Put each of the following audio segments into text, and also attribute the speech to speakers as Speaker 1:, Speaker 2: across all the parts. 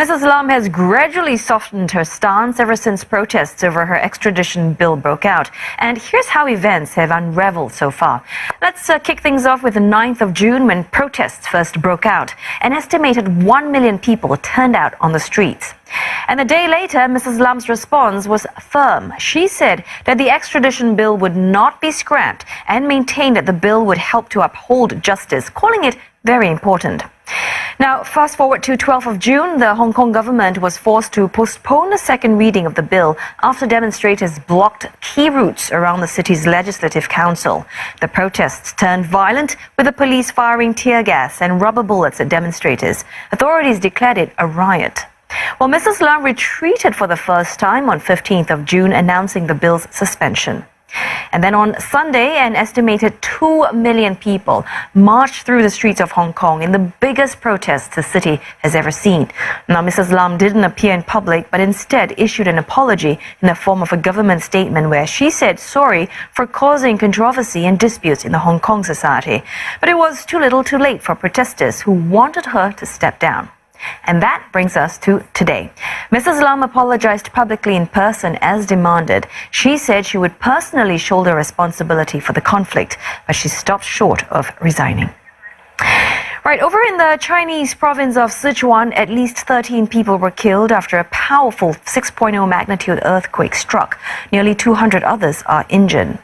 Speaker 1: Mrs. Lam has gradually softened her stance ever since protests over her extradition bill broke out. And here's how events have unraveled so far. Let's kick things off with the 9th of June when protests first broke out. An estimated 1 million people turned out on the streets. And a day later, Mrs. Lam's response was firm. She said that the extradition bill would not be scrapped and maintained that the bill would help to uphold justice, calling it very important. Now, fast forward to 12th of June, the Hong Kong government was forced to postpone the second reading of the bill after demonstrators blocked key routes around the city's Legislative Council. The protests turned violent, with the police firing tear gas and rubber bullets at demonstrators. Authorities declared it a riot. Well, Mrs. Lam retreated for the first time on 15th of June, announcing the bill's suspension. And then on Sunday, an estimated 2 million people marched through the streets of Hong Kong in the biggest protests the city has ever seen. Now, Mrs. Lam didn't appear in public, but instead issued an apology in the form of a government statement where she said sorry for causing controversy and disputes in the Hong Kong society. But it was too little too late for protesters who wanted her to step down. And that brings us to today. Mrs. Lam apologized publicly in person as demanded. She said she would personally shoulder responsibility for the conflict, but she stopped short of resigning. Right, over in the Chinese province of Sichuan, at least 13 people were killed after a powerful 6.0 magnitude earthquake struck. Nearly 200 others are injured.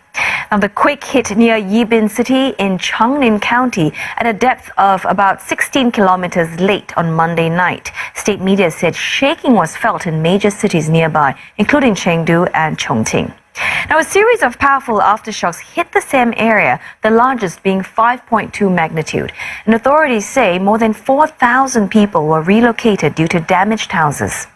Speaker 1: Now, the quake hit near Yibin City in Changning County at a depth of about 16 kilometers late on Monday night. State media said shaking was felt in major cities nearby, including Chengdu and Chongqing. Now, a series of powerful aftershocks hit the same area, the largest being 5.2 magnitude. And authorities say more than 4,000 people were relocated due to damaged houses.